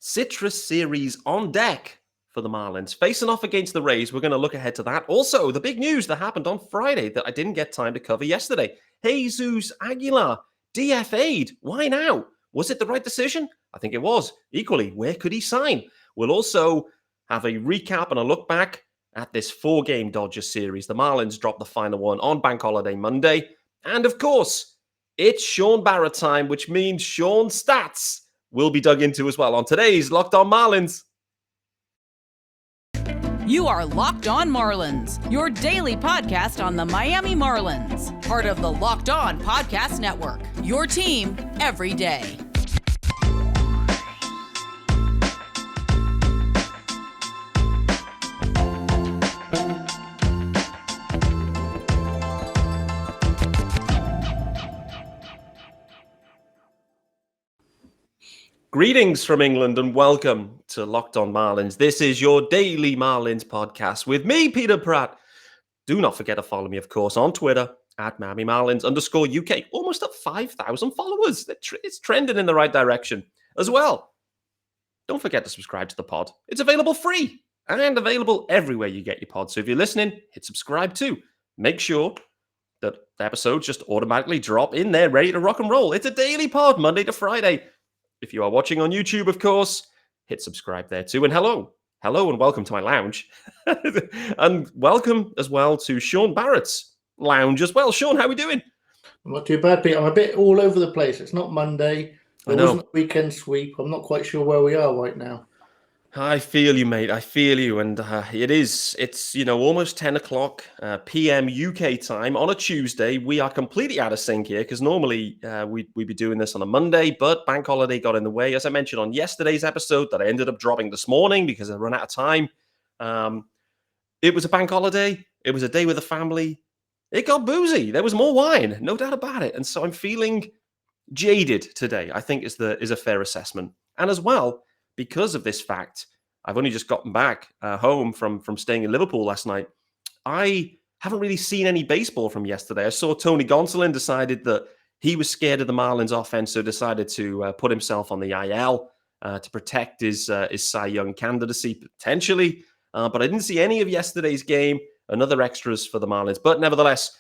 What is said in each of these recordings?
Citrus Series on deck for the Marlins. Facing off against the Rays, we're going to look ahead to that. Also, the big news that happened on Friday that I didn't get time to cover yesterday. Jesus Aguilar, DFA'd. Why now? Was it the right decision? I think it was. Equally, where could he sign? We'll also have a recap and a look back at this 4-game Dodgers series. The Marlins dropped the final one on Bank Holiday Monday. And of course, it's Shaun Barrett time, which means Shaun's stats will be dug into as well on today's Locked On Marlins. You are Locked On Marlins, your daily podcast on the Miami Marlins. Part of the Locked On Podcast Network, your team every day. Greetings from England and welcome to Locked On Marlins. This is your daily Marlins podcast with me, Peter Pratt. Do not forget to follow me, of course, on Twitter at Miami Marlins _UK. Almost at 5,000 followers. It's trending in the right direction as well. Don't forget to subscribe to the pod. It's available free and available everywhere you get your pod. So if you're listening, hit subscribe too. Make sure that the episodes just automatically drop in there, ready to rock and roll. It's a daily pod, Monday to Friday. If you are watching on YouTube, of course, hit subscribe there too. And hello and welcome to my lounge. And welcome as well to Shaun Barrett's lounge as well. Shaun, how are we doing? I'm not too bad, Pete. I'm a bit all over the place. It's not Monday. There wasn't a weekend sweep. I'm not quite sure where we are right now. I feel you, mate. I feel you. And it's almost 10 o'clock p.m. UK time on a Tuesday. We are completely out of sync here because normally we'd be doing this on a Monday, but bank holiday got in the way. As I mentioned on yesterday's episode that I ended up dropping this morning because I ran out of time. It was a bank holiday. It was a day with the family. It got boozy. There was more wine, no doubt about it. And so I'm feeling jaded today, I think is a fair assessment. And as well, because of this fact, I've only just gotten back home from staying in Liverpool last night. I haven't really seen any baseball from yesterday. I saw Tony Gonsolin decided that he was scared of the Marlins offense, so decided to put himself on the IL to protect his Cy Young candidacy potentially. But I didn't see any of yesterday's game, another extras for the Marlins. But nevertheless,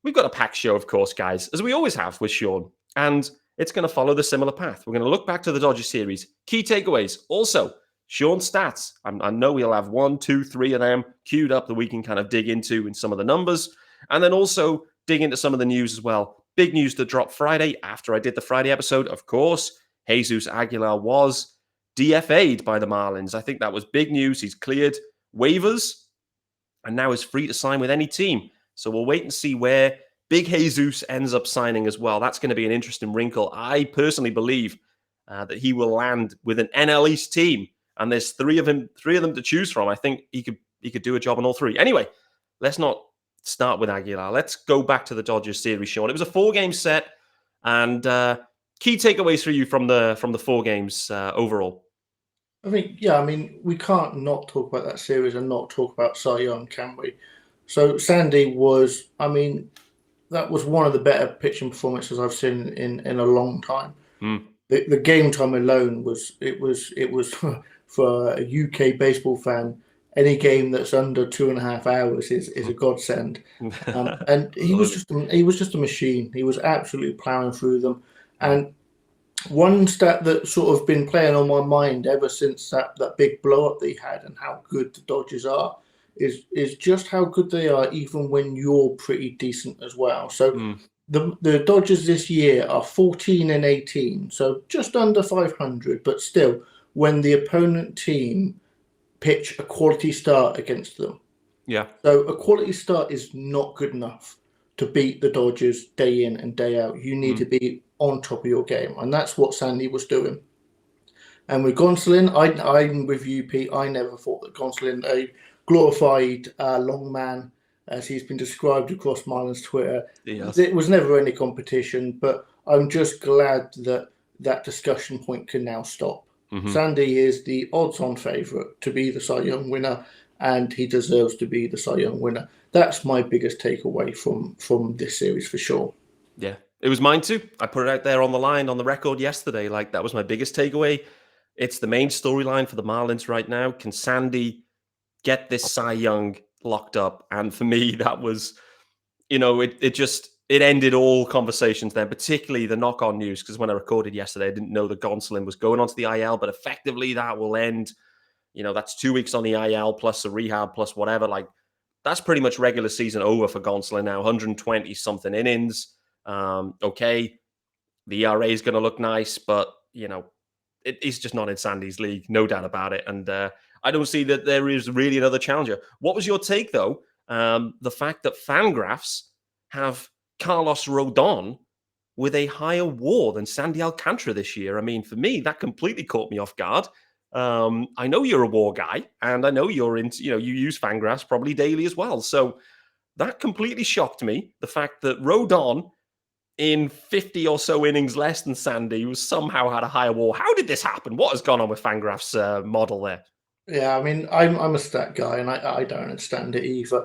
we've got a packed show, of course, guys, as we always have with Shaun. And it's going to follow the similar path. We're going to look back to the Dodgers series, key takeaways. Also, Shaun's stats. I know we'll have 1, 2, 3 of them queued up that we can kind of dig into in some of the numbers. And then also dig into some of the news as well. Big news that dropped Friday after I did the Friday episode. Of course, Jesus Aguilar was DFA'd by the Marlins. I think that was big news. He's cleared waivers and now is free to sign with any team. So we'll wait and see where Big Jesus ends up signing as well. That's going to be an interesting wrinkle. I personally believe that he will land with an NL East team, and there's three of them to choose from. I think he could do a job on all three. Anyway, let's not start with Aguilar. Let's go back to the Dodgers series, Shaun. It was a 4-game set, and key takeaways for you from the 4 games overall. I mean, we can't not talk about that series and not talk about Cy Young, can we? So Sandy was, that was one of the better pitching performances I've seen in a long time. The game time alone was for a UK baseball fan. Any game that's under 2.5 hours is a godsend. And he was just a machine. He was absolutely plowing through them. And one stat that's sort of been playing on my mind ever since that big blow up that he had and how good the Dodgers are is just how good they are, even when you're pretty decent as well. So the Dodgers this year are 14-18, so just under 500, but still, when the opponent team pitch a quality start against them. Yeah. So a quality start is not good enough to beat the Dodgers day in and day out. You need to be on top of your game, and that's what Sandy was doing. And with Gonsolin, I'm with you, Pete. I never thought that Gonsolin, a glorified long man, as he's been described across Marlins Twitter. Yes. It was never any competition, but I'm just glad that discussion point can now stop. Sandy is the odds-on favourite to be the Cy Young winner, and he deserves to be the Cy Young winner. That's my biggest takeaway from this series for sure. Yeah, it was mine too. I put it out there on the line, on the record yesterday. Like, that was my biggest takeaway. It's the main storyline for the Marlins right now. Can Sandy get this Cy Young locked up? And for me, that was, it ended all conversations then, particularly the knock-on news, because when I recorded yesterday, I didn't know that Gonsolin was going onto the IL, but effectively that will end, that's 2 weeks on the IL plus a rehab plus whatever. Like, that's pretty much regular season over for Gonsolin now, 120-something innings. Okay, the ERA is going to look nice, but, he's just not in Sandy's league, no doubt about it. And I don't see that there is really another challenger. What was your take, though? The fact that Fangraphs have Carlos Rodon with a higher WAR than Sandy Alcantara this year. I mean, for me, that completely caught me off guard. I know you're a WAR guy, and I know you're into, you use Fangraphs probably daily as well. So that completely shocked me. The fact that Rodon, in 50 or so innings less than Sandy, was somehow had a higher WAR. How did this happen? What has gone on with Fangraphs' model there? Yeah, I mean, I'm a stat guy, and I don't understand it either.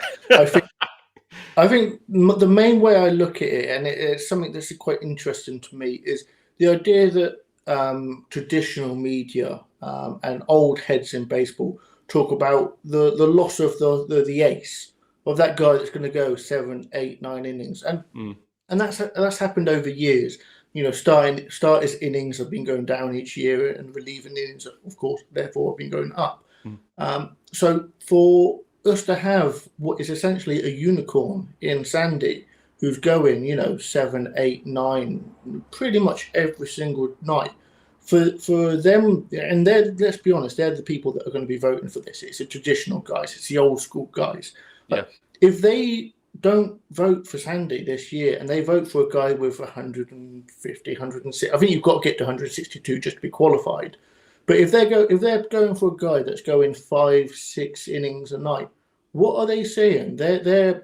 I think the main way I look at it, and it's something that's quite interesting to me, is the idea that traditional media and old heads in baseball talk about the loss of the ace, of that guy that's going to go 7, 8, 9 innings, and that's happened over years. Starters innings have been going down each year, and relieving innings, of course, therefore, have been going up. So for us to have what is essentially a unicorn in Sandy, who's going, 7, 8, 9, pretty much every single night, for them, and let's be honest, they're the people that are going to be voting for this. It's the traditional guys, it's the old school guys. Yeah. If they don't vote for Sandy this year and they vote for a guy with 150, 160, I think you've got to get to 162 just to be qualified. But if they're going for a guy that's going 5, 6 innings a night, what are they saying? They're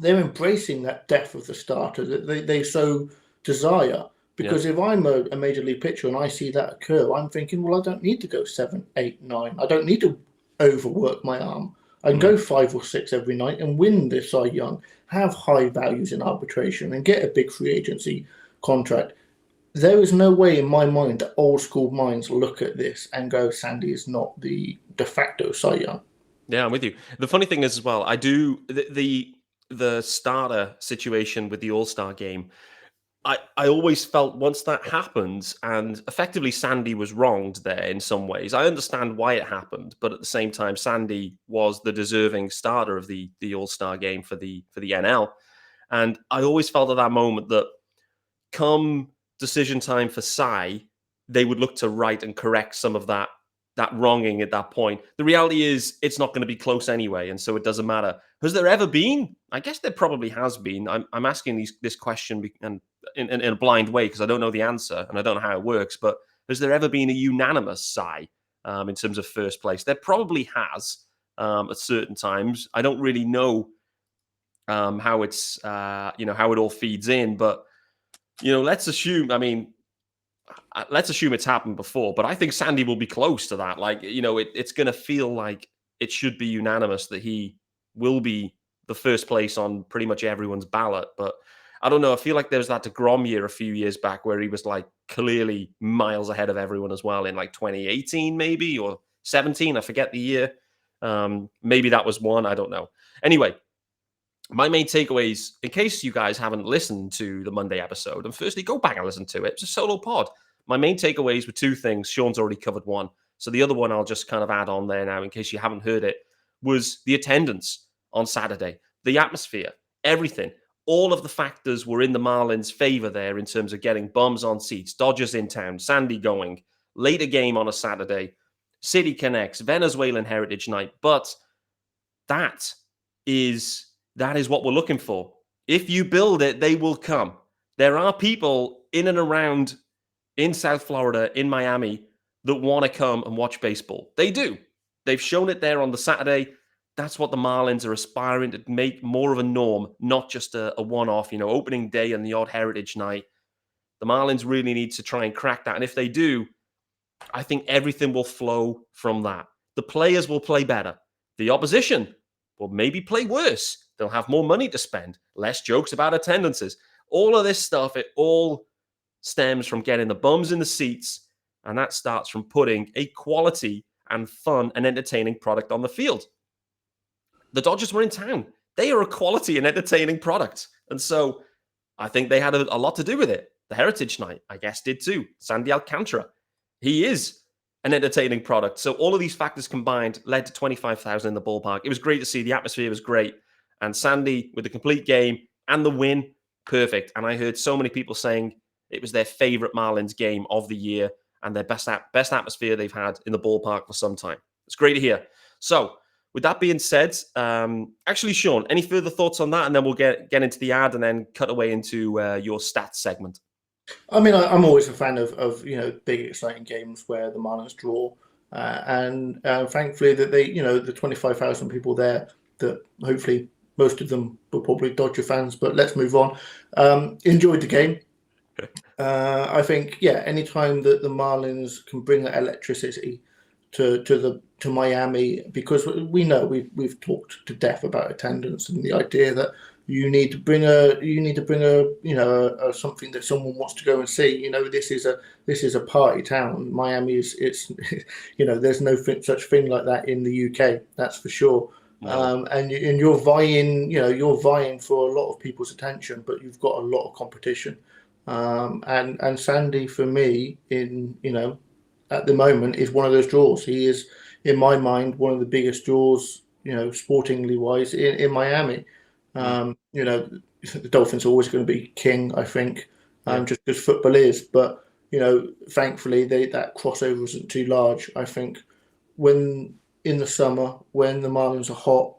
embracing that death of the starter that they so desire. Because if I'm a major league pitcher and I see that occur, I'm thinking, well, I don't need to go 7, 8, 9. I don't need to overwork my arm. I can go 5 or 6 every night and win this Cy Young, have high values in arbitration, and get a big free agency contract. There is no way in my mind that old school minds look at this and go, Sandy is not the de facto Cy Young. Yeah, I'm with you. The funny thing is, as well, I do the starter situation with the All-Star game. I always felt once that happened, and effectively Sandy was wronged there in some ways. I understand why it happened, but at the same time, Sandy was the deserving starter of the All-Star game for the NL. And I always felt at that moment that come decision time for Cy, they would look to right and correct some of that wronging at that point. The reality is it's not going to be close anyway, and so it doesn't matter. Has there ever been? I guess there probably has been. I'm asking this question and in a blind way because I don't know the answer and I don't know how it works, but has there ever been a unanimous Cy in terms of first place? There probably has at certain times. I don't really know how it's how it all feeds in, but let's assume it's happened before, but I think Sandy will be close to that. Like, it's going to feel like it should be unanimous that he will be the first place on pretty much everyone's ballot. But I don't know. I feel like there was that DeGrom year a few years back where he was like clearly miles ahead of everyone as well in like 2018 maybe, or 17. I forget the year. Maybe that was one. I don't know. Anyway, my main takeaways, in case you guys haven't listened to the Monday episode, and firstly, go back and listen to it. It's a solo pod. My main takeaways were 2 things. Sean's already covered one. So the other one I'll just kind of add on there now in case you haven't heard it, was the attendance on Saturday, the atmosphere, everything. All of the factors were in the Marlins' favor there in terms of getting bums on seats, Dodgers in town, Sandy going, later game on a Saturday, City Connects, Venezuelan Heritage Night. But that is what we're looking for. If you build it, they will come. There are people in and around in South Florida, in Miami, that want to come and watch baseball. They do. They've shown it there on the Saturday. That's what the Marlins are aspiring to make more of a norm, not just a one-off, opening day and the odd Heritage Night. The Marlins really need to try and crack that. And if they do, I think everything will flow from that. The players will play better. The opposition will maybe play worse. They'll have more money to spend, less jokes about attendances. All of this stuff, it all stems from getting the bums in the seats And that starts from putting a quality and fun and entertaining product on the field. The Dodgers were in town. They are a quality and entertaining product. And so I think they had a lot to do with it. The Heritage Night, I guess, did too. Sandy Alcantara, he is an entertaining product. So all of these factors combined led to 25,000 in the ballpark. It was great to see. The atmosphere was great. And Sandy, with the complete game and the win, perfect. And I heard so many people saying it was their favorite Marlins game of the year and their best atmosphere they've had in the ballpark for some time. It's great to hear. So with that being said, actually, Shaun, any further thoughts on that? And then we'll get into the ad and then cut away into your stats segment. I mean, I'm always a fan of big, exciting games where the Marlins draw. And thankfully that they, the 25,000 people there, that hopefully most of them were probably Dodger fans, but let's move on. Enjoyed the game. I think, anytime that the Marlins can bring that electricity to Miami, because we know we've talked to death about attendance and the idea that you need to bring a something that someone wants to go and see. This is a party town. Miami it's there's no such thing like that in the UK. That's for sure. No. And you're vying for a lot of people's attention, but you've got a lot of competition. And Sandy, for me, at the moment, is one of those draws. He is, in my mind, one of the biggest draws, sportingly wise, in Miami. The Dolphins are always going to be king, I think, just because football is. But thankfully, that crossover isn't too large. I think when in the summer, when the Marlins are hot,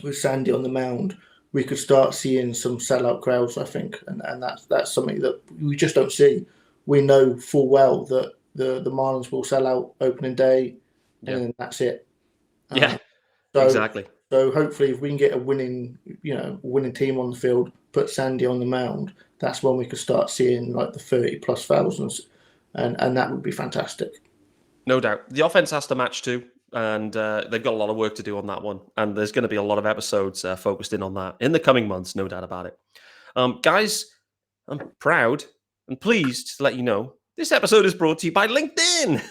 with Sandy on the mound, we could start seeing some sellout crowds, I think, and that's something that we just don't see. We know full well that the Marlins will sell out opening day, and then that's it. Exactly. So hopefully, if we can get a winning team on the field, put Sandy on the mound, that's when we could start seeing like the 30+ thousands, and that would be fantastic. No doubt. The offense has to match too. And they've got a lot of work to do on that one. And there's going to be a lot of episodes focused in on that in the coming months, no doubt about it. Guys, I'm proud and pleased to let you know this episode is brought to you by LinkedIn.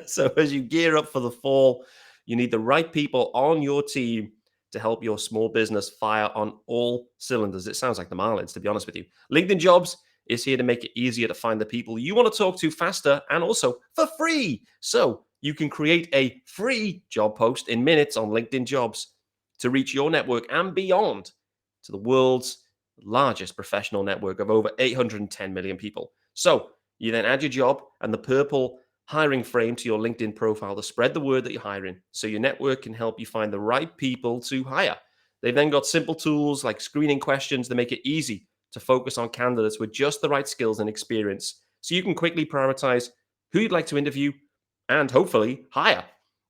So as you gear up for the fall, you need the right people on your team to help your small business fire on all cylinders. It sounds like the Marlins, to be honest with you. LinkedIn Jobs is here to make it easier to find the people you want to talk to faster and also for free. So you can create a free job post in minutes on LinkedIn Jobs to reach your network and beyond to the world's largest professional network of over 810 million people. So you then add your job and the purple hiring frame to your LinkedIn profile to spread the word that you're hiring so your network can help you find the right people to hire. They've then got simple tools like screening questions that make it easy to focus on candidates with just the right skills and experience so you can quickly prioritize who you'd like to interview and hopefully hire.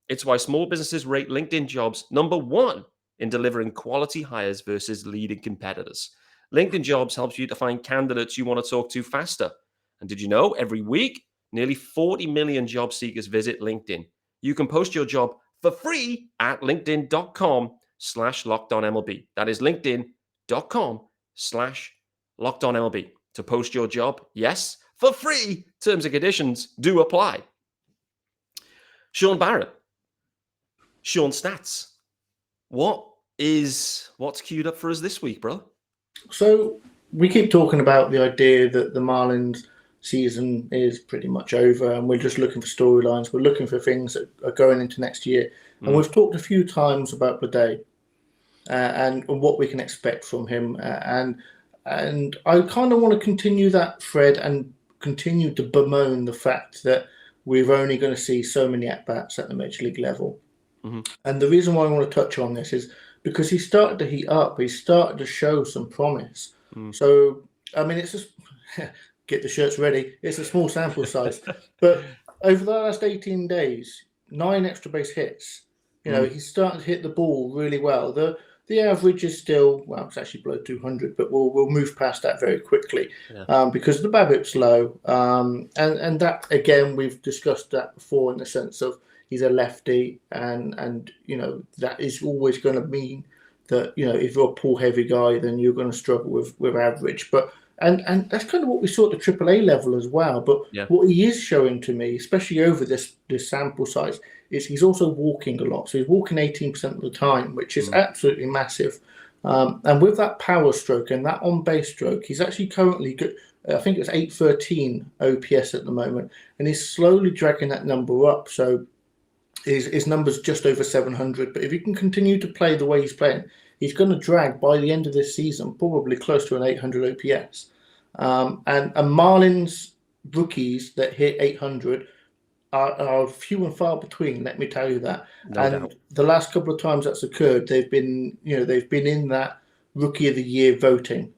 It's why small businesses rate LinkedIn Jobs #1 in delivering quality hires versus leading competitors. LinkedIn Jobs helps you to find candidates you want to talk to faster. And did you know every week, nearly 40 million job seekers visit LinkedIn? You can post your job for free at linkedin.com/LockedOnMLB. That is linkedin.com/LockedOnMLB to post your job. Yes, for free. Terms and conditions do apply. Shaun Barrett, Shaun Stats. What's queued up for us this week, bro? So we keep talking about the idea that the Marlins season is pretty much over and we're just looking for storylines. We're looking for things that are going into next year. And we've talked a few times about Bleday and what we can expect from him. And I kind of want to continue that thread and continue to bemoan the fact that we're only going to see so many at-bats at the Major League level. Mm-hmm. And the reason why I want to touch on this is because he started to heat up. He started to show some promise. So, I mean, it's just, get the shirts ready. It's a small sample size. But over the last 18 days, 9 extra base hits. He's starting to hit the ball really well. The average is still, well, it's actually below 200, but we'll move past that very quickly because the BABIP's low. And that, again, we've discussed that before in the sense of he's a lefty and that is always going to mean that, if you're a pull-heavy guy, then you're going to struggle with average. But And that's kind of what we saw at the AAA level as well. But Yeah. what he is showing to me, especially over this sample size, is he's also walking a lot. So he's walking 18% of the time, which is absolutely massive. And with that power stroke and that on-base stroke, he's actually currently good. I think it's 813 OPS at the moment, and he's slowly dragging that number up. So his number's just over 700. But if he can continue to play the way he's playing, he's going to drag by the end of this season probably close to an 800 OPS. And Marlins rookies that hit 800 are few and far between. Let me tell you that. No doubt. The last couple of times that's occurred, they've been in that Rookie of the Year voting.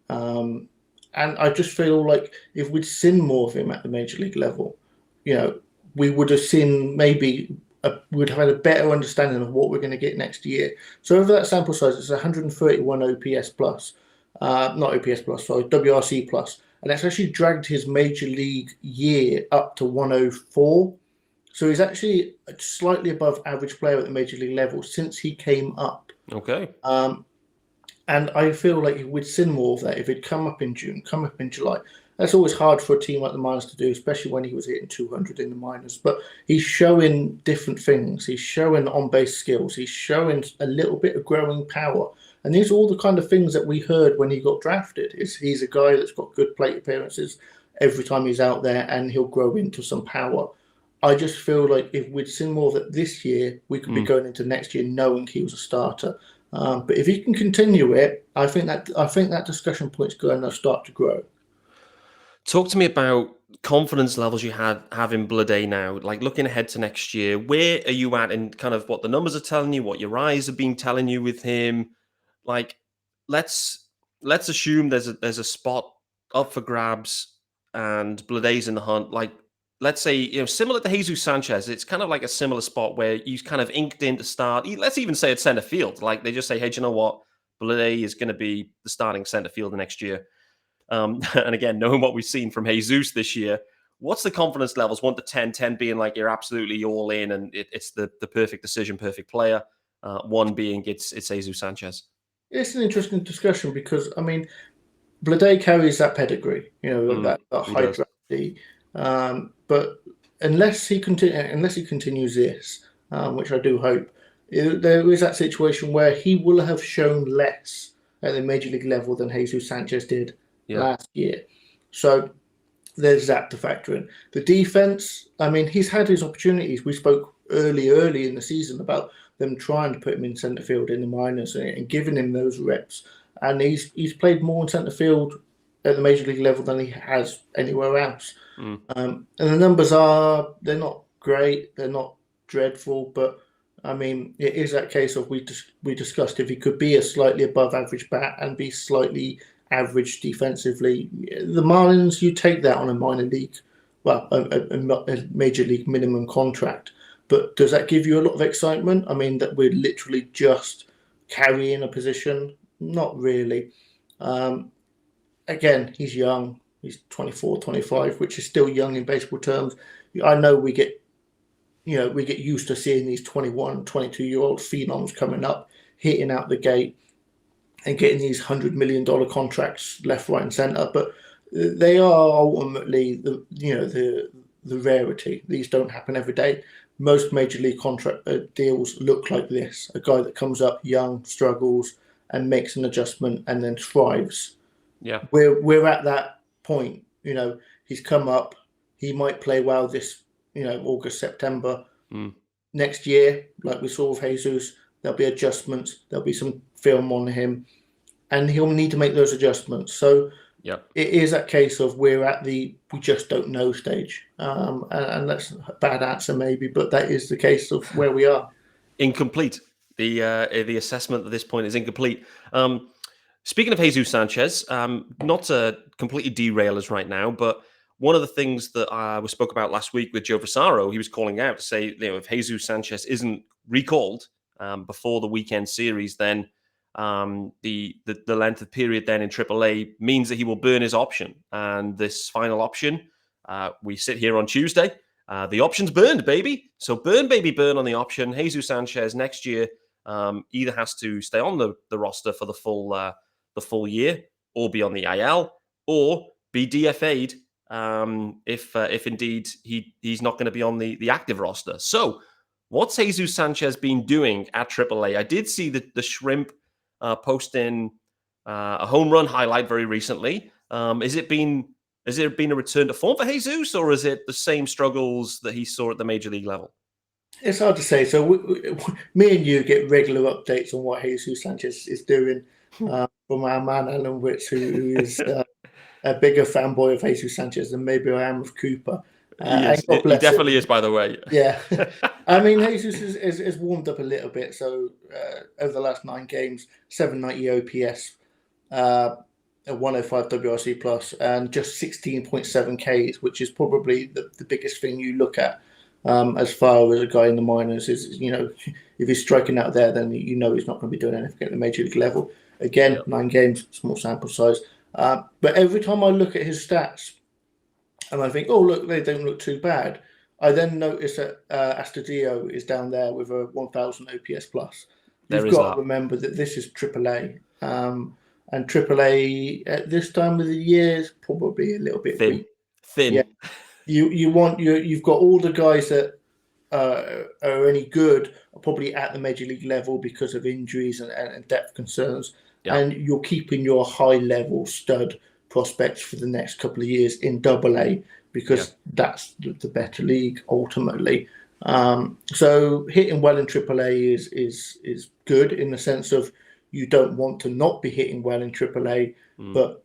And I just feel like if we'd seen more of him at the major league level, we would have seen maybe. We'd have had a better understanding of what we're going to get next year. So over that sample size, it's 131 OPS plus, not OPS plus, sorry, WRC plus, and that's actually dragged his major league year up to 104. So he's actually slightly above average player at the major league level since he came up. Okay. And I feel like we'd seen more of that if he'd come up in June, come up in July. That's always hard for a team like the Marlins to do, especially when he was hitting 200 in the minors. But he's showing different things. He's showing on-base skills. He's showing a little bit of growing power. And these are all the kind of things that we heard when he got drafted. He's a guy that's got good plate appearances every time he's out there, and he'll grow into some power. I just feel like if we'd seen more of it this year, we could be going into next year knowing he was a starter. But if he can continue it, I think that discussion point's going to start to grow. Talk to me about confidence levels you have in Bleday now, like looking ahead to next year. Where are you at in kind of what the numbers are telling you, what your eyes have been telling you with him? Like, let's assume there's a spot up for grabs and Bleday's in the hunt. Like, let's say, similar to Jesus Sanchez, it's kind of like a similar spot where he's kind of inked in to start. Let's even say it's center field. Like, they just say, hey, do you know what? Bleday is going to be the starting center fielder next year. And again, knowing what we've seen from Jesus this year, what's the confidence levels? 1 to 10, 10 being like you're absolutely all in and it's the perfect decision, perfect player. 1 being it's Jesus Sanchez. It's an interesting discussion because, I mean, Bleday carries that pedigree, that high draft D. But unless he continues this, which I do hope, there is that situation where he will have shown less at the major league level than Jesus Sanchez did last year. So there's that to factor in. The defense, I mean, he's had his opportunities. We spoke early in the season about them trying to put him in centre field in the minors and giving him those reps. And he's played more in centre field at the major league level than he has anywhere else. And the numbers they're not great, they're not dreadful, but I mean, it is that case of we discussed if he could be a slightly above average bat and be slightly average defensively. The Marlins, you take that on a minor league, a major league minimum contract. But does that give you a lot of excitement? I mean, that we're literally just carrying a position? Not really. Again, he's young. He's 24, 25, which is still young in baseball terms. I know we get used to seeing these 21, 22-year-old phenoms coming up, hitting out the gate and getting these $100 million contracts left, right, and centre. But they are ultimately the rarity. These don't happen every day. Most major league contract deals look like this: a guy that comes up young, struggles, and makes an adjustment, and then thrives. Yeah, we're at that point. He's come up. He might play well this, August, September. Next year, like we saw with Jesus, there'll be adjustments. There'll be some film on him, and he'll need to make those adjustments. So it is that case of we're at the we just don't know stage, and that's a bad answer maybe, but that is the case of where we are. Incomplete. The assessment at this point is incomplete. Speaking of Jesus Sanchez, not to completely derail us right now, but one of the things that we spoke about last week with Joe Vasaro, he was calling out to say, if Jesus Sanchez isn't recalled before the weekend series, then the length of period then in AAA means that he will burn his option. And this final option, we sit here on Tuesday, the option's burned, baby. So burn, baby, burn on the option. Jesus Sanchez next year either has to stay on the roster for the full year or be on the IL, or be DFA'd if indeed he's not going to be on the active roster. So what's Jesus Sanchez been doing at AAA? I did see the Shrimp posting a home run highlight very recently. Has it been a return to form for Jesus, or is it the same struggles that he saw at the major league level? It's hard to say. So me and you get regular updates on what Jesus Sanchez is doing from our man Alan Witz, who is a bigger fanboy of Jesus Sanchez than maybe I am of Cooper. He definitely is, by the way. Yeah. I mean, Jesus is warmed up a little bit. So over the last 9 games, 790 OPS, a 105 WRC plus, and just 16.7 Ks, which is probably the biggest thing you look at as far as a guy in the minors is, if he's striking out there, then he's not going to be doing anything at the major league level. Again, 9 games, small sample size. But every time I look at his stats and I think, oh, look, they don't look too bad, I then notice that Astudillo is down there with a 1,000 OPS plus. You've got to remember that this is AAA. And AAA at this time of the year is probably a little bit thin. Yeah. You've got all the guys that are any good are probably at the major league level because of injuries and depth concerns. Yeah. And you're keeping your high level stud prospects for the next couple of years in AA because that's the better league ultimately. So hitting well in AAA is good in the sense of you don't want to not be hitting well in AAA, but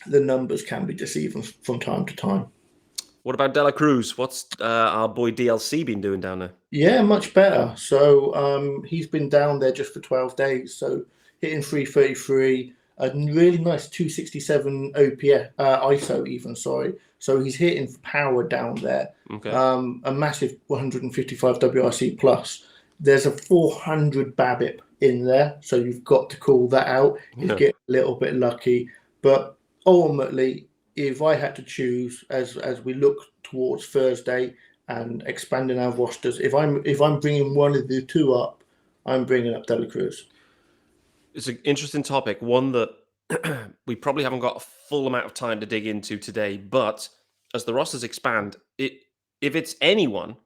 the numbers can be deceiving from time to time. What about De La Cruz? What's our boy DLC been doing down there? Yeah, much better. So he's been down there just for 12 days. So hitting 333, a really nice 267 OPS, ISO even, sorry. So he's hitting power down there. Okay. A massive 155 WRC plus. There's a 400 BABIP in there, so you've got to call that out. He's getting a little bit lucky. But ultimately, if I had to choose as we look towards Thursday and expanding our rosters, if I'm bringing one of the two up, I'm bringing up De La Cruz. It's an interesting topic, one that we probably haven't got a full amount of time to dig into today. But as the rosters expand, if it's anyone,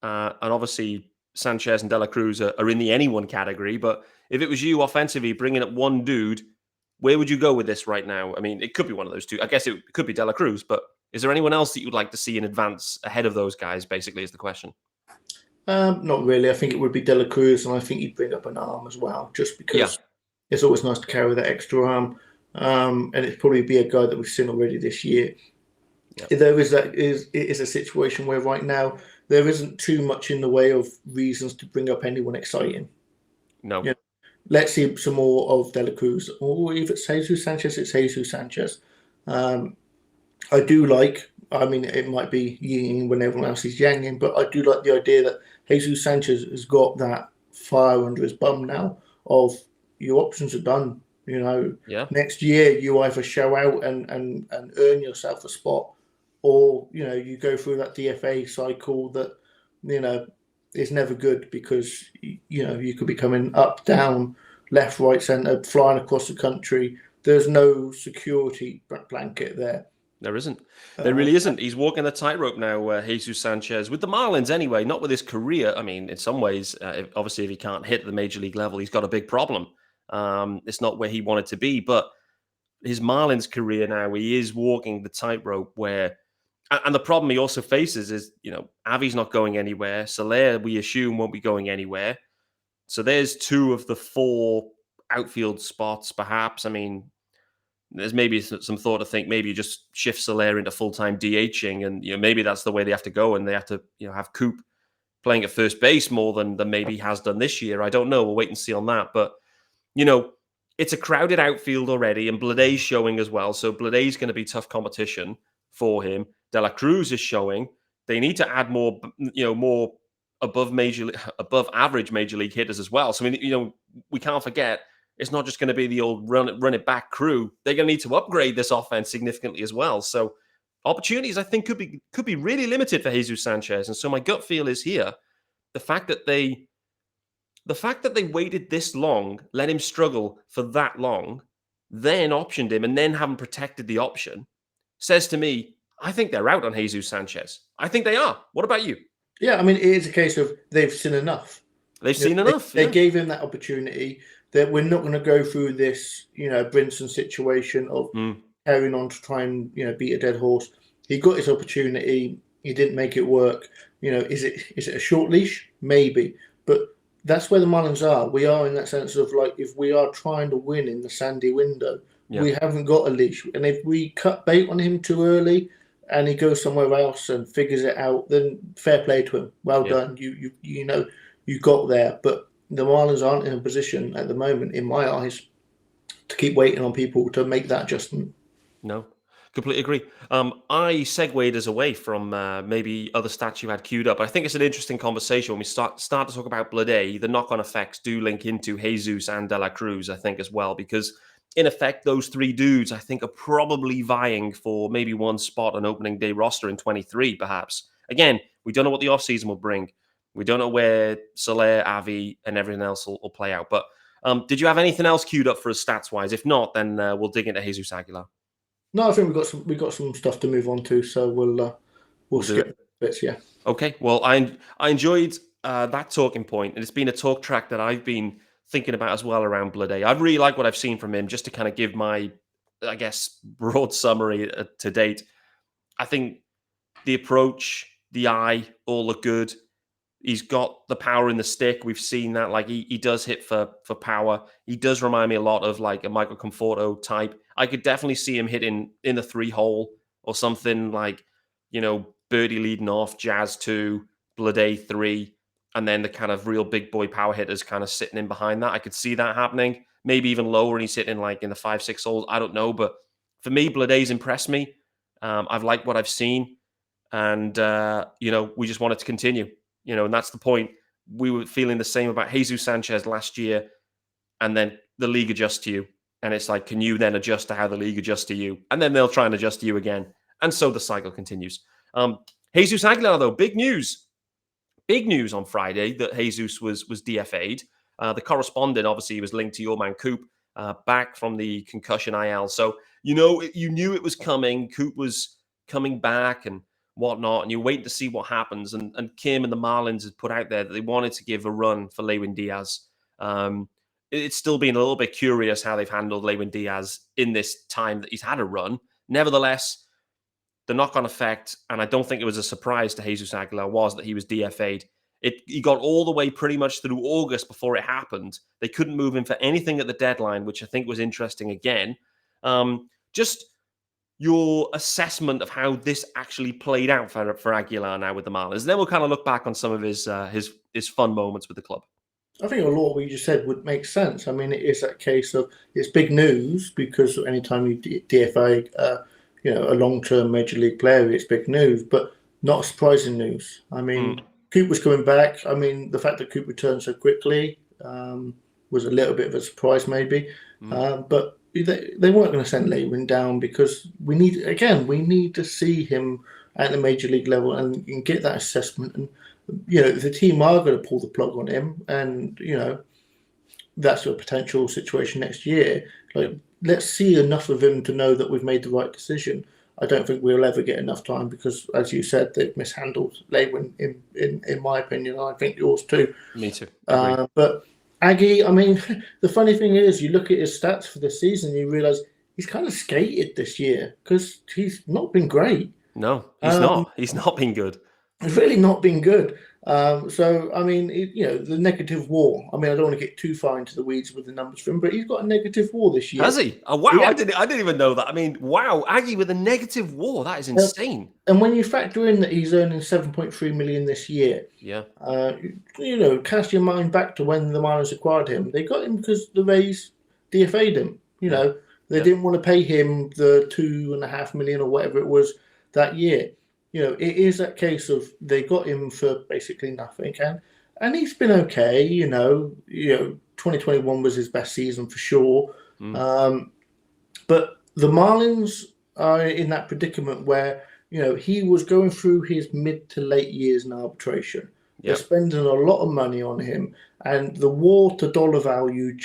and obviously Sanchez and De La Cruz are in the anyone category, but if it was you offensively bringing up one dude, where would you go with this right now? I mean, it could be one of those two. I guess it could be De La Cruz, but is there anyone else that you'd like to see in advance ahead of those guys, basically, is the question? Not really. I think it would be De La Cruz, and I think he'd bring up an arm as well, just because it's always nice to carry that extra arm. And it'd probably be a guy that we've seen already this year. Yep. It is a situation where right now there isn't too much in the way of reasons to bring up anyone exciting. No. Let's see some more of De La Cruz. Or if it's Jesus Sanchez, it's Jesus Sanchez. I do like, it might be yin when everyone else is yanging, but I do like the idea that Jesus Sanchez has got that fire under his bum now of your options are done. Next year you either show out and earn yourself a spot, or, you go through that DFA cycle that, is never good because, you could be coming up, down, left, right, centre, flying across the country. There's no security blanket there. There isn't. There really isn't. He's walking the tightrope now, Jesus Sanchez, with the Marlins anyway, not with his career. I mean, in some ways, obviously, if he can't hit the major league level, he's got a big problem. It's not where he wanted to be, but his Marlins career now, he is walking the tightrope where, and the problem he also faces is, Avi's not going anywhere. Soler, we assume, won't be going anywhere. So there's 2 of the 4 outfield spots, perhaps. I mean, there's maybe some thought to think maybe you just shift Soler into full-time DHing, and maybe that's the way they have to go, and they have to have Coop playing at first base more than maybe he has done this year. I don't know. We'll wait and see on that. But it's a crowded outfield already, and Bleday's showing as well. So Bleday's going to be tough competition for him. De La Cruz is showing. They need to add more, more above average major league hitters as well. So we can't forget. It's not just going to be the old run it back crew. They're going to need to upgrade this offense significantly as well. So opportunities, I think, could be really limited for Jesus Sanchez. And so my gut feel is here, the fact that they waited this long, let him struggle for that long, then optioned him, and then haven't protected the option. says to me, I think they're out on Jesus Sanchez. I think they are. What about you? Yeah, I mean, it is a case of they've seen enough. They've seen enough. They gave him that opportunity. That we're not going to go through this, Brinson situation of carrying on to try and, beat a dead horse. He got his opportunity. He didn't make it work. Is it a short leash? Maybe. But that's where the Marlins are. We are in that sense of like, if we are trying to win in the Sandy window, we haven't got a leash. And if we cut bait on him too early and he goes somewhere else and figures it out, then fair play to him. Well done. You got there. But the Marlins aren't in a position at the moment, in my eyes, to keep waiting on people to make that adjustment. No, completely agree. I segued us away from maybe other stats you had queued up. I think it's an interesting conversation when we start to talk about Bleday. The knock-on effects do link into Jesus and De La Cruz, I think, as well, because in effect, those three dudes, I think, are probably vying for maybe one spot on opening day roster in 23, perhaps. Again, we don't know what the offseason will bring. We don't know where Soler, Avi, and everything else will play out. But did you have anything else queued up for us stats-wise? If not, then we'll dig into Jesus Aguilar. No, I think we've got some stuff to move on to, so we'll skip bits. Yeah. Okay. Well, I enjoyed that talking point, and it's been a talk track that I've been thinking about as well around Bleday. I really like what I've seen from him. Just to kind of give my, I guess, broad summary to date. I think the approach, the eye, all look good. He's got the power in the stick. We've seen that. Like he does hit for power. He does remind me a lot of like a Michael Conforto type. I could definitely see him hitting in the 3-hole or something like, Birdie leading off, Jazz 2, Bleday 3, and then the kind of real big boy power hitters kind of sitting in behind that. I could see that happening. Maybe even lower and he's sitting like in the 5-6 holes. I don't know. But for me, Bleday's impressed me. I've liked what I've seen. And, we just want it to continue. And that's the point. We were feeling the same about Jesus Sanchez last year, and then the league adjusts to you. And it's like, can you then adjust to how the league adjusts to you? And then they'll try and adjust to you again. And so the cycle continues. Jesus Aguilar, though, big news. Big news on Friday that Jesus was DFA'd. The correspondent, obviously, was linked to your man Coop, back from the concussion IL. So, you knew it was coming. Coop was coming back and whatnot, and you're waiting to see what happens. And Kim and the Marlins had put out there that they wanted to give a run for Lewin Diaz. It's still been a little bit curious how they've handled Lewin Diaz in this time that he's had a run. Nevertheless, the knock-on effect, and I don't think it was a surprise to Jesus Aguilar, was that he was DFA'd. He got all the way pretty much through August before it happened. They couldn't move him for anything at the deadline, which I think was interesting again. Just your assessment of how this actually played out for Aguilar now with the Marlins. Then we'll kind of look back on some of his fun moments with the club. I think a lot of what you just said would make sense. I mean, it is that case of it's big news because anytime you DFA, a long-term major league player, it's big news, but not surprising news. I mean, Coop was coming back. I mean, the fact that Coop returned so quickly was a little bit of a surprise, maybe. But they weren't going to send Lewin down because we need to see him at the major league level and get that assessment. And if the team are going to pull the plug on him, and that's a potential situation next year. Like, let's see enough of him to know that we've made the right decision. I don't think we'll ever get enough time because, as you said, they've mishandled Lewin in my opinion. I think yours too. Me too. But Aggie, I mean, the funny thing is, you look at his stats for the season, you realise he's kind of skated this year because he's not been great. No, he's not. He's not been good. He's really not been good. So, I mean, the negative WAR. I mean, I don't want to get too far into the weeds with the numbers for him, but he's got a negative WAR this year. Has he? Oh, wow. Yeah. I didn't even know that. I mean, wow. Aggie with a negative WAR. That is insane. And when you factor in that he's earning $7.3 million this year, cast your mind back to when the Marlins acquired him. They got him because the Rays DFA'd him. They didn't want to pay him the $2.5 million or whatever it was that year. It is that case of they got him for basically nothing, and he's been okay. 2021 was his best season for sure. But the Marlins are in that predicament where he was going through his mid to late years in arbitration. They're spending a lot of money on him, and the WAR to dollar value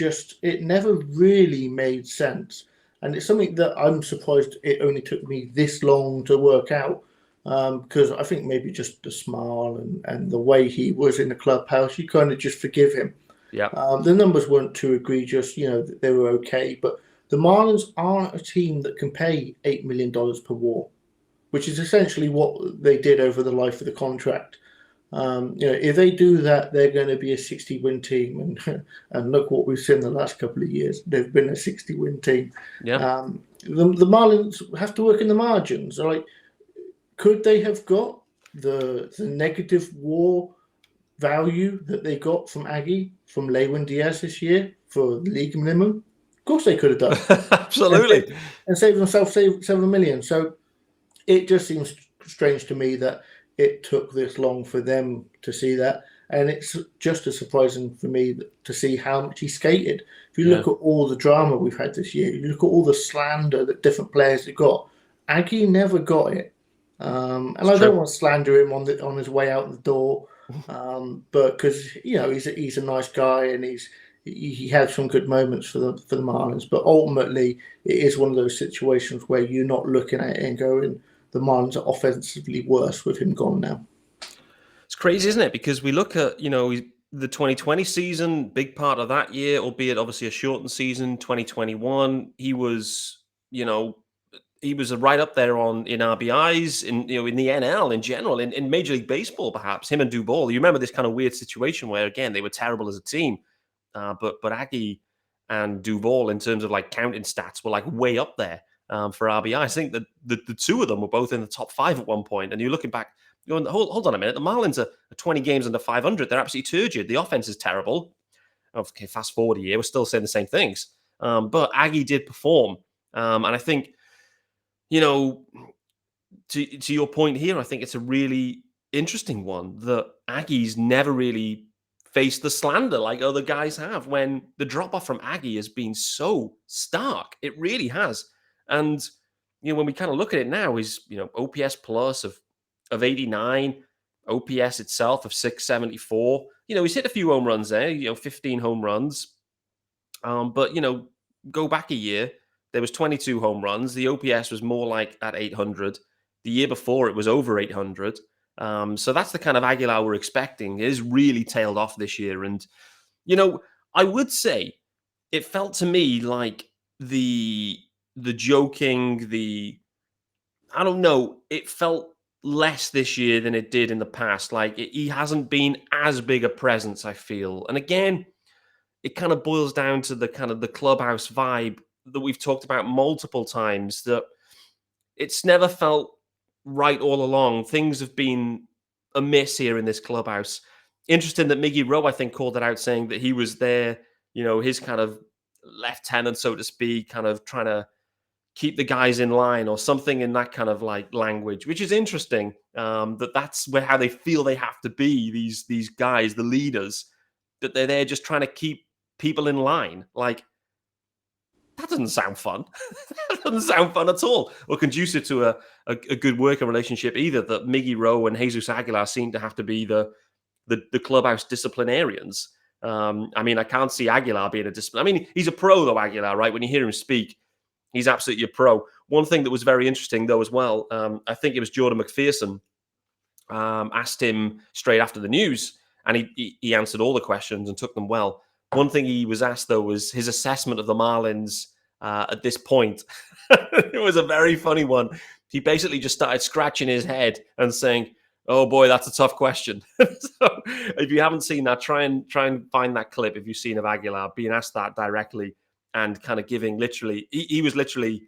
it never really made sense. And it's something that I'm surprised it only took me this long to work out. Because I think maybe just the smile and the way he was in the clubhouse, you kind of just forgive him. Yeah. The numbers weren't too egregious, they were okay. But the Marlins aren't a team that can pay $8 million per war, which is essentially what they did over the life of the contract. If they do that, they're going to be a 60-win team. And look what we've seen the last couple of years. They've been a 60-win team. Yeah. The Marlins have to work in the margins. Like, could they have got the negative WAR value that they got from Lewin Diaz this year for the league minimum? Of course they could have done. Absolutely. And saved themselves $7 million. So it just seems strange to me that it took this long for them to see that. And it's just as surprising for me to see how much he skated. If you look at all the drama we've had this year, you look at all the slander that different players have got, Aggie never got it. And I don't want to slander him on his way out the door, but because he's a nice guy and he had some good moments for the Marlins. But ultimately, it is one of those situations where you're not looking at it and going, the Marlins are offensively worse with him gone now. It's crazy, isn't it? Because we look at the 2020 season, big part of that year, albeit obviously a shortened season. 2021, he was right up there in RBIs, in the NL in general, in Major League Baseball, perhaps. Him and Duvall. You remember this kind of weird situation where, again, they were terrible as a team, but Aggie and Duvall, in terms of like counting stats, were like way up there for RBI. I think that the two of them were both in the top 5 at one point. And you're looking back, going, hold on a minute. The Marlins are 20 games under 500. They're absolutely turgid. The offense is terrible. Okay, fast forward a year, we're still saying the same things. But Aggie did perform, and I think, to your point here, I think it's a really interesting one that Aggie's never really faced the slander like other guys have, when the drop-off from Aggie has been so stark. It really has. And, when we kind of look at it now, is, OPS plus of 89, OPS itself of 674. He's hit a few home runs there, 15 home runs. But, go back a year, there was 22 home runs. The OPS was more like at 800. The year before, it was over 800. So that's the kind of Aguilar we're expecting. It has really tailed off this year. And, I would say it felt to me like the joking, I don't know, it felt less this year than it did in the past. Like, he hasn't been as big a presence, I feel. And again, it kind of boils down to the kind of the clubhouse vibe that we've talked about multiple times, that it's never felt right all along. Things have been amiss here in this clubhouse. Interesting that Miggy Rowe, I think, called it out, saying that he was there, his kind of lieutenant, so to speak, kind of trying to keep the guys in line or something in that kind of like language, which is interesting. That's how they feel they have to be, these guys, the leaders, that they're there just trying to keep people in line. Like, that doesn't sound fun. That doesn't sound fun at all, or conducive to a good working relationship either, that Miggy Rowe and Jesus Aguilar seem to have to be the clubhouse disciplinarians. I can't see Aguilar being a discipline. He's a pro though, Aguilar, right? When you hear him speak, he's absolutely a pro. One thing that was very interesting though as well, I think it was Jordan McPherson asked him straight after the news, and he answered all the questions and took them well. One thing he was asked, though, was his assessment of the Marlins at this point. It was a very funny one. He basically just started scratching his head and saying, "Oh boy, that's a tough question." So if you haven't seen that, try and find that clip if you've seen of Aguilar being asked that directly and kind of giving literally, he was literally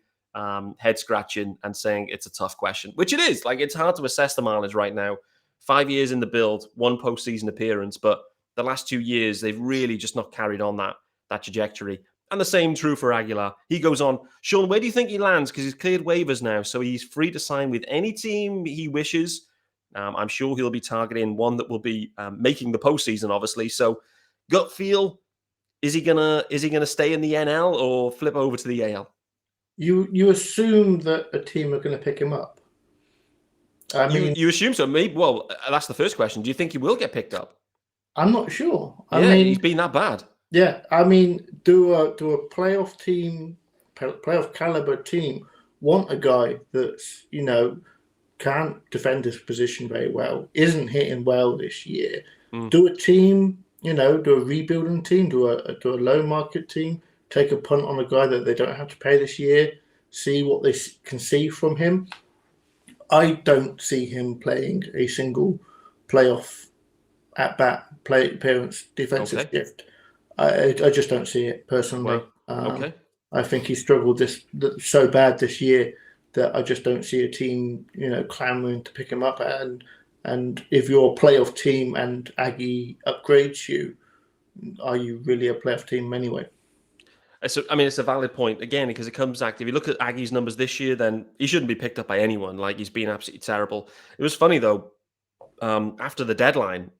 head scratching and saying it's a tough question, which it is. Like, it's hard to assess the Marlins right now. 5 years in the build, 1 postseason appearance, but the last 2 years, they've really just not carried on that trajectory. And the same true for Aguilar. He goes on, Shaun, where do you think he lands? Because he's cleared waivers now, so he's free to sign with any team he wishes. I'm sure he'll be targeting one that will be making the postseason, obviously. So, gut feel, is he gonna stay in the NL or flip over to the AL? You assume that a team are going to pick him up. You assume so. Maybe. Well, that's the first question. Do you think he will get picked up? I'm not sure. He's been that bad. Yeah, do a playoff team playoff caliber team want a guy that's, can't defend his position very well, isn't hitting well this year. Do a team, do a rebuilding team, do a low market team, take a punt on a guy that they don't have to pay this year, see what they can see from him. I don't see him playing a single playoff at-bat appearance defensive shift. I just don't see it personally. Well, I think he struggled so bad this year that I just don't see a team, clamoring to pick him up. And if you're a playoff team and Aggie upgrades you, are you really a playoff team anyway? So, it's a valid point, again, because it comes back. If you look at Aggie's numbers this year, then he shouldn't be picked up by anyone. Like, he's been absolutely terrible. It was funny, though, after the deadline,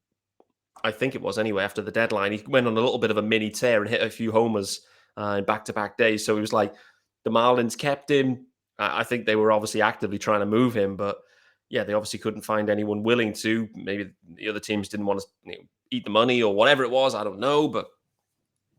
I think it was anyway, after the deadline, he went on a little bit of a mini tear and hit a few homers in back-to-back days. So it was like the Marlins kept him. I think they were obviously actively trying to move him, but yeah, they obviously couldn't find anyone willing to. Maybe the other teams didn't want to eat the money or whatever it was. I don't know, but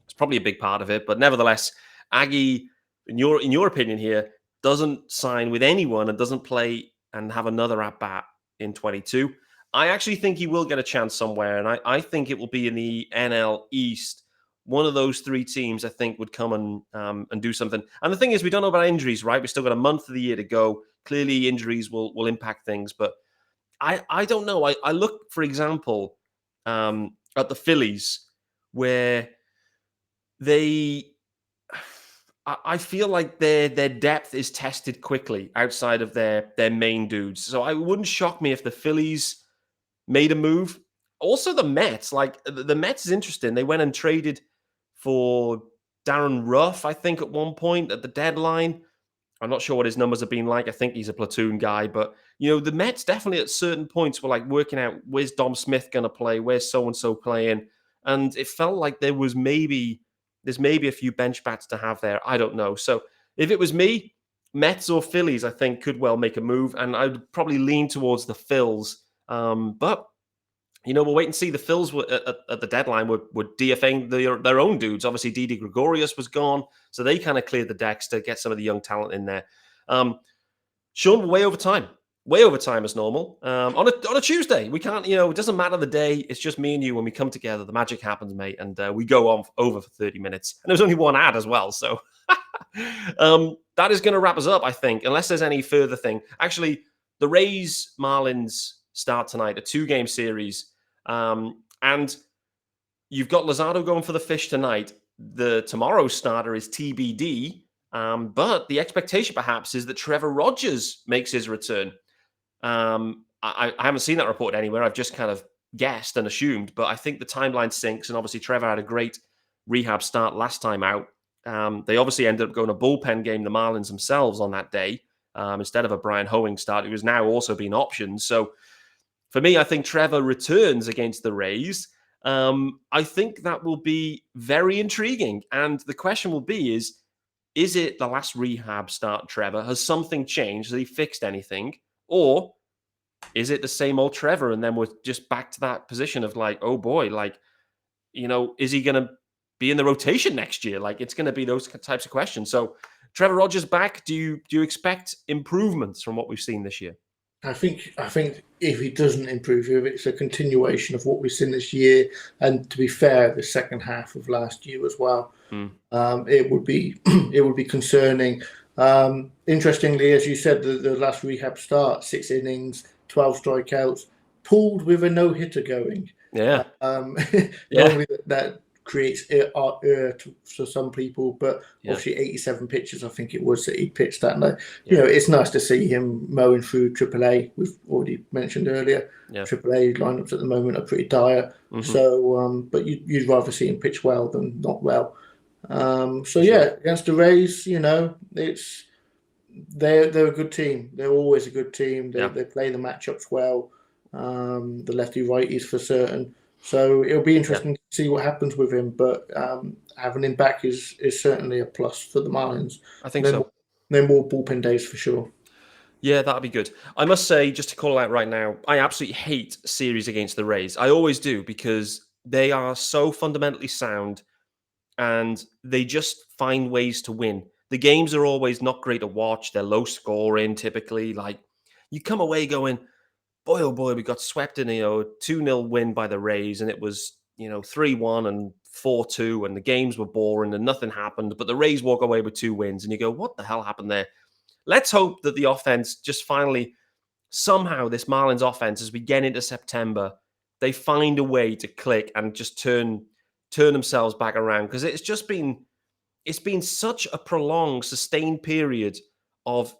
it's probably a big part of it. But nevertheless, Aggie, in your opinion here, doesn't sign with anyone and doesn't play and have another at-bat in 22. I actually think he will get a chance somewhere, and I think it will be in the NL East. One of those three teams, I think, would come and do something. And the thing is, we don't know about injuries, right? We've still got a month of the year to go. Clearly, injuries will impact things, but I don't know. I look, for example, at the Phillies, where I feel like their depth is tested quickly outside of their main dudes. So it wouldn't shock me if the Phillies made a move. Also, the Mets. Like, the Mets is interesting. They went and traded for Darren Ruff, I think, at one point at the deadline. I'm not sure what his numbers have been like. I think he's a platoon guy. But, the Mets definitely at certain points were like working out, where's Dom Smith going to play? Where's so-and-so playing? And it felt like there's maybe a few bench bats to have there. I don't know. So if it was me, Mets or Phillies, I think, could well make a move. And I'd probably lean towards the Phils. But, we'll wait and see. The Phils were at the deadline were DFAing their own dudes. Obviously, Didi Gregorius was gone. So they kind of cleared the decks to get some of the young talent in there. Shaun, we're way over time. Way over time as normal. On a Tuesday, we can't, it doesn't matter the day. It's just me and you. When we come together, the magic happens, mate. And we go on over for 30 minutes. And there's only one ad as well. So that is going to wrap us up, I think, unless there's any further thing. Actually, the Rays Marlins start tonight, a 2-game series. And you've got Luzardo going for the fish tonight. Tomorrow's starter is TBD. But the expectation perhaps is that Trevor Rogers makes his return. I haven't seen that report anywhere. I've just kind of guessed and assumed, but I think the timeline syncs. And obviously Trevor had a great rehab start last time out. They obviously ended up going a bullpen game, the Marlins themselves, on that day. Instead of a Brian Hoeing start, who has now also been optioned. So for me, I think Trevor returns against the Rays. I think that will be very intriguing. And the question will be is it the last rehab start, Trevor? Has something changed? Has he fixed anything? Or is it the same old Trevor? And then we're just back to that position of like, oh boy, like, is he going to be in the rotation next year? Like, it's going to be those types of questions. So Trevor Rogers back. Do you expect improvements from what we've seen this year? I think if he doesn't improve, if it's a continuation of what we've seen this year, and to be fair, the second half of last year as well, it would be concerning. Interestingly, as you said, the last rehab start, 6 innings, 12 strikeouts, pulled with a no-hitter going. Yeah. Normally that creates for some people, but obviously 87 pitches, I think it was, that he pitched that night. It's nice to see him mowing through AAA. We've already mentioned earlier, AAA lineups at the moment are pretty dire. So, but you'd rather see him pitch well than not well. Against the Rays, they're a good team. They're always a good team. They play the matchups well. The lefty righties for certain. So it'll be interesting to see what happens with him. But having him back is certainly a plus for the Marlins. I think so. No more bullpen days for sure. Yeah, that'd be good. I must say, just to call out right now, I absolutely hate series against the Rays. I always do, because they are so fundamentally sound and they just find ways to win. The games are always not great to watch. They're low scoring typically. Like, you come away going, boy, oh boy, we got swept in, 2-0 win by the Rays, and it was, 3-1 and 4-2, and the games were boring and nothing happened, but the Rays walk away with 2 wins, and you go, what the hell happened there? Let's hope that the offense just finally, somehow, this Marlins offense, as we get into September, they find a way to click and just turn themselves back around, because it's been such a prolonged, sustained period of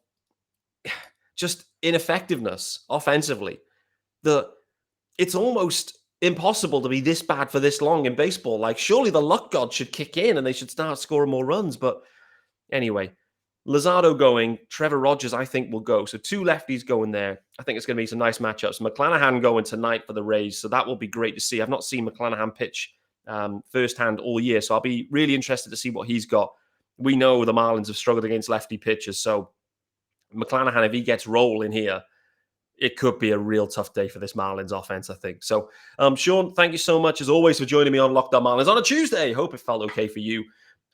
just ineffectiveness offensively that it's almost impossible to be this bad for this long in baseball. Like, surely the luck god should kick in and they should start scoring more runs. But anyway, Luzardo going, Trevor Rogers, I think, will go. So 2 lefties going there. I think it's going to be some nice matchups. McClanahan going tonight for the Rays, so that will be great to see. I've not seen McClanahan pitch firsthand all year, so I'll be really interested to see what he's got. We know the Marlins have struggled against lefty pitchers, so McClanahan, if he gets rolling here, it could be a real tough day for this Marlins offense, I think. So, Shaun, thank you so much, as always, for joining me on Locked On Marlins on a Tuesday. Hope it felt okay for you.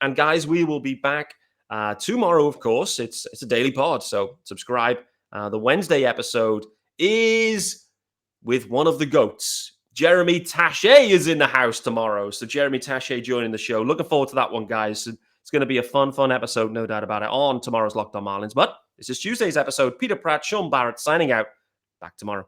And, guys, we will be back tomorrow, of course. It's a daily pod, so subscribe. The Wednesday episode is with one of the GOATs. Jeremy Taché is in the house tomorrow. So, Jeremy Taché joining the show. Looking forward to that one, guys. It's going to be a fun episode, no doubt about it, on tomorrow's Locked On Marlins. But this is Tuesday's episode. Peter Pratt, Shaun Barrett signing out. Back tomorrow.